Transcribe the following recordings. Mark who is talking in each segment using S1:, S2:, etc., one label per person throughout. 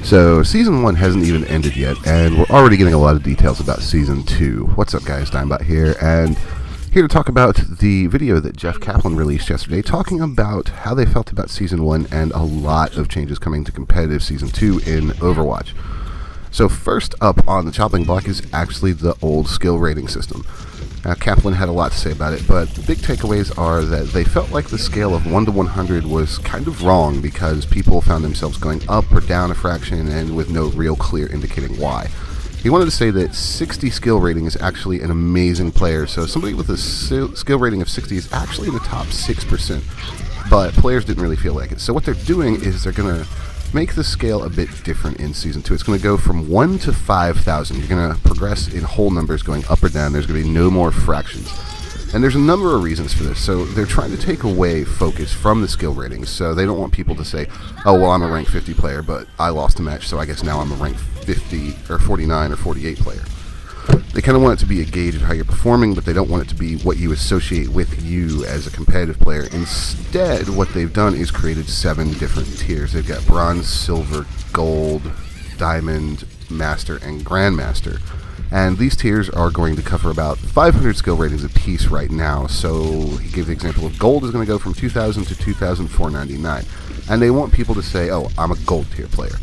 S1: So, Season 1 hasn't even ended yet, and we're already getting a lot of details about Season 2. What's up, guys? Dimebot here, and here to talk about the video that Geoff Kaplan released yesterday, talking about how they felt about Season 1 and a lot of changes coming to competitive Season 2 in Overwatch. So first up on the chopping block is actually the old skill rating system. Now, Kaplan had a lot to say about it, but the big takeaways are that they felt like the scale of 1 to 100 was kind of wrong because people found themselves going up or down a fraction and with no real clear indicating why. He wanted to say that 60 skill rating is actually an amazing player, so somebody with a skill rating of 60 is actually in the top 6%, but players didn't really feel like it. So what they're doing is they're going to make the scale a bit different in Season 2. It's going to go from 1 to 5,000. You're going to progress in whole numbers going up or down. There's going to be no more fractions. And there's a number of reasons for this. So they're trying to take away focus from the skill ratings. So they don't want people to say, oh, well, I'm a rank 50 player, but I lost a match, so I guess now I'm a rank 50 or 49 or 48 player. They kind of want it to be a gauge of how you're performing, but they don't want it to be what you associate with you as a competitive player. Instead, what they've done is created 7 different tiers. They've got Bronze, Silver, Gold, Diamond, Master, and Grandmaster. And these tiers are going to cover about 500 skill ratings apiece right now. So he gave the example of Gold is going to go from 2,000 to 2,499. And they want people to say, oh, I'm a Gold tier player.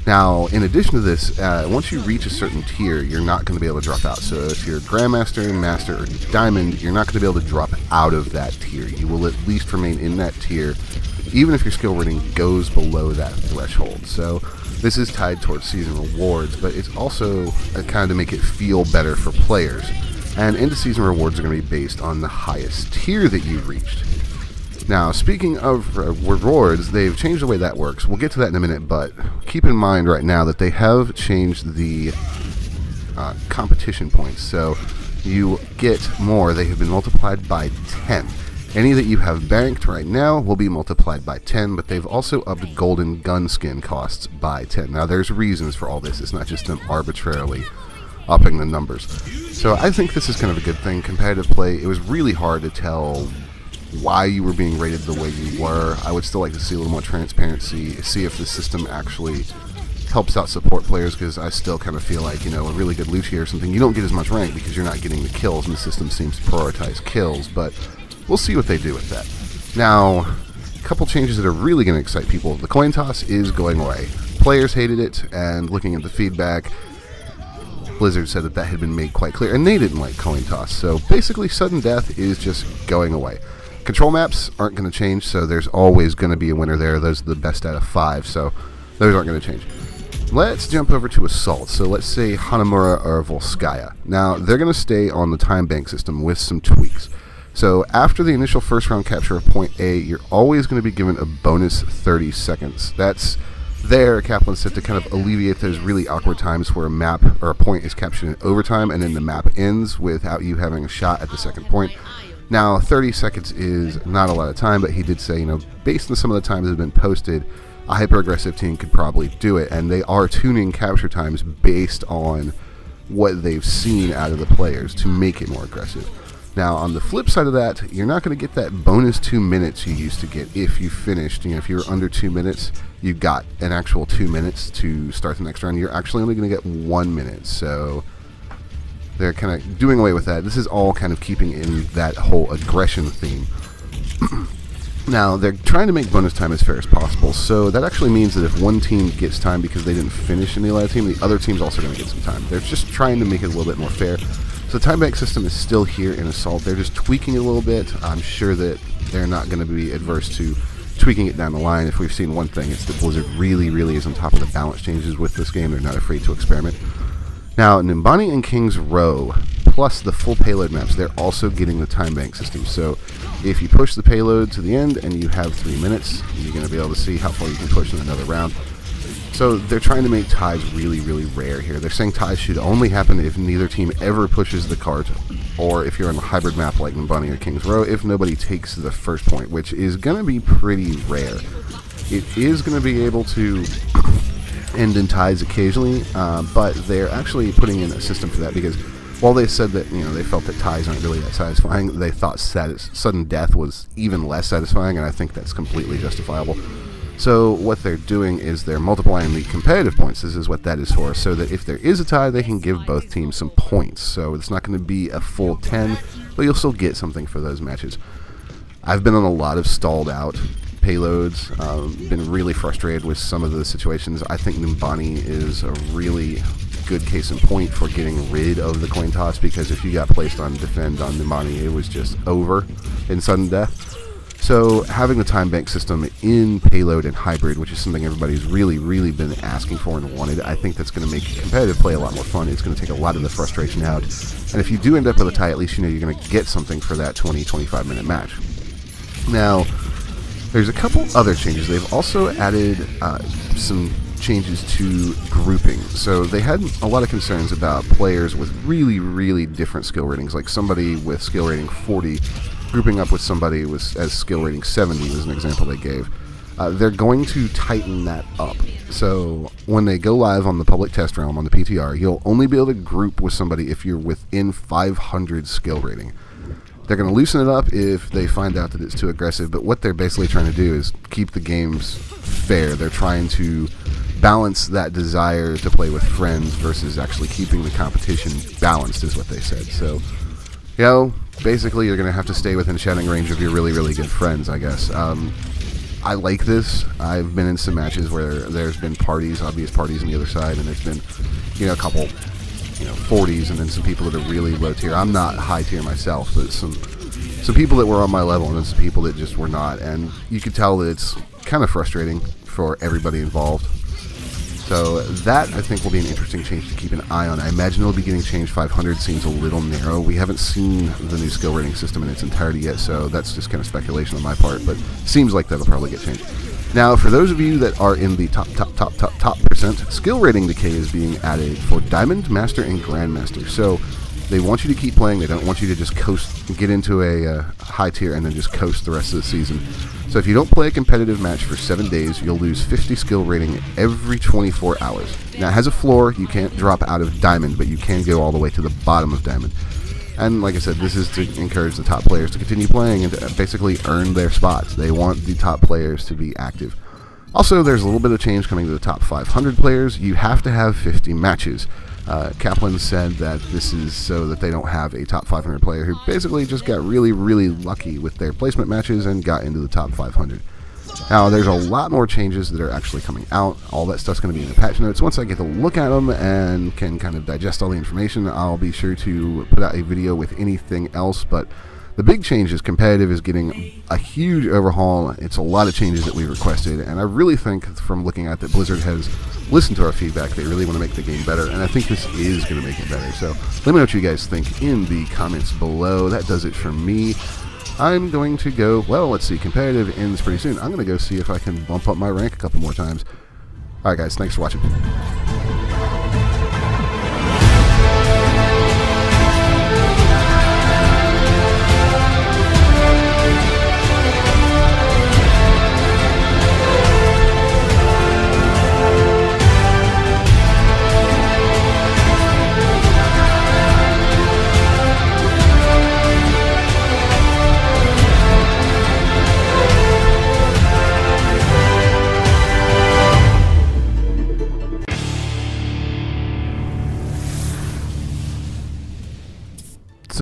S1: Now, in addition to this, once you reach a certain tier, you're not going to be able to drop out. So if you're Grandmaster, Master, or Diamond, you're not going to be able to drop out of that tier. You will at least remain in that tier, even if your skill rating goes below that threshold. So this is tied towards season rewards, but it's also kind of to make it feel better for players. And end-of-season rewards are going to be based on the highest tier that you reached. Now, speaking of rewards, they've changed the way that works. We'll get to that in a minute, but keep in mind right now that they have changed the competition points. So you get more. They have been multiplied by 10. Any that you have banked right now will be multiplied by 10, but they've also upped golden gun skin costs by 10. Now, there's reasons for all this. It's not just them arbitrarily upping the numbers. So I think this is kind of a good thing. Competitive play, it was really hard to tell why you were being rated the way you were. I would still like to see a little more transparency, see if the system actually helps out support players, because I still kind of feel like, you know, a really good Lucia or something, you don't get as much rank because you're not getting the kills, and the system seems to prioritize kills, but we'll see what they do with that. Now, a couple changes that are really going to excite people. The coin toss is going away. Players hated it, and looking at the feedback, Blizzard said that that had been made quite clear, and they didn't like coin toss. So basically, sudden death is just going away. Control maps aren't going to change, so there's always going to be a winner there. Those are the best out of 5, so those aren't going to change. Let's jump over to Assault. So let's say Hanamura or Volskaya. Now, they're going to stay on the time bank system with some tweaks. So after the initial first round capture of point A, you're always going to be given a bonus 30 seconds. That's there, Kaplan said, to kind of alleviate those really awkward times where a map or a point is captured in overtime and then the map ends without you having a shot at the second point. Now, 30 seconds is not a lot of time, but he did say, you know, based on some of the times that have been posted, a hyper-aggressive team could probably do it, and they are tuning capture times based on what they've seen out of the players to make it more aggressive. Now, on the flip side of that, you're not going to get that bonus 2 minutes you used to get if you finished. You know, if you were under 2 minutes, you got an actual 2 minutes to start the next round. You're actually only going to get 1 minute, so they're kind of doing away with that. This is all kind of keeping in that whole aggression theme. Now, they're trying to make bonus time as fair as possible, so that actually means that if one team gets time because they didn't finish in the other team, the other team's also going to get some time. They're just trying to make it a little bit more fair. So the time bank system is still here in Assault. They're just tweaking it a little bit. I'm sure that they're not going to be adverse to tweaking it down the line. If we've seen one thing, it's that Blizzard really is on top of the balance changes with this game. They're not afraid to experiment. Now, Nimbani and King's Row, plus the full payload maps, they're also getting the time bank system. So if you push the payload to the end and you have 3 minutes, you're going to be able to see how far you can push in another round. So they're trying to make ties really rare here. They're saying ties should only happen if neither team ever pushes the cart, or if you're on a hybrid map like Nimbani or King's Row, if nobody takes the first point, which is going to be pretty rare. It is going to be able to end in ties occasionally, but they're actually putting in a system for that, because while they said that, you know, they felt that ties aren't really that satisfying, they thought sudden death was even less satisfying, and I think that's completely justifiable. So what they're doing is they're multiplying the competitive points. This is what that is for, so that if there is a tie, they can give both teams some points. So it's not going to be a full 10, but you'll still get something for those matches. I've been on a lot of stalled out payloads, been really frustrated with some of the situations. I think Nimbani is a really good case in point for getting rid of the coin toss, because if you got placed on defend on Nimbani, it was just over in sudden death. So having the time bank system in payload and hybrid, which is something everybody's really been asking for and wanted, I think that's going to make competitive play a lot more fun. It's going to take a lot of the frustration out, and if you do end up with a tie, at least you know you're going to get something for that 20-25 minute match. Now, there's a couple other changes. They've also added some changes to grouping. So they had a lot of concerns about players with really different skill ratings, like somebody with skill rating 40 grouping up with somebody with as skill rating 70 was an example they gave. They're going to tighten that up. So when they go live on the public test realm on the PTR, you'll only be able to group with somebody if you're within 500 skill rating. They're going to loosen it up if they find out that it's too aggressive, but what they're basically trying to do is keep the games fair. They're trying to balance that desire to play with friends versus actually keeping the competition balanced, is what they said. So, you know, basically you're going to have to stay within shouting range of your really good friends, I guess. I like this. I've been in some matches where there's been parties, obvious parties on the other side, and there's been, you know, a couple 40s, and then some people that are really low tier. I'm not high tier myself, but some people that were on my level, and then some people that just were not, and you could tell that it's kind of frustrating for everybody involved. So that, I think, will be an interesting change to keep an eye on. I imagine it'll be getting changed. 500 seems a little narrow. We haven't seen the new skill rating system in its entirety yet, so that's just kind of speculation on my part, but seems like that'll probably get changed. Now, for those of you that are in the top percent, skill rating decay is being added for Diamond, Master, and Grandmaster. So they want you to keep playing. They don't want you to just coast, get into a high tier, and then just coast the rest of the season. So if you don't play a competitive match for 7 days, you'll lose 50 skill rating every 24 hours. Now, it has a floor. You can't drop out of Diamond, but you can go all the way to the bottom of Diamond. And like I said, this is to encourage the top players to continue playing and to basically earn their spots. They want the top players to be active. Also, there's a little bit of change coming to the top 500 players. You have to have 50 matches. Kaplan said that this is so that they don't have a top 500 player who basically just got really lucky with their placement matches and got into the top 500. Now, there's a lot more changes that are actually coming out. All that stuff's going to be in the patch notes. Once I get to look at them and can kind of digest all the information, I'll be sure to put out a video with anything else. But the big change is competitive is getting a huge overhaul. It's a lot of changes that we requested, and I really think from looking at that Blizzard has listened to our feedback. They really want to make the game better, and I think this is going to make it better. So let me know what you guys think in the comments below. That does it for me. I'm going to go, well, let's see, competitive ends pretty soon. I'm going to go see if I can bump up my rank a couple more times. Alright guys, thanks for watching.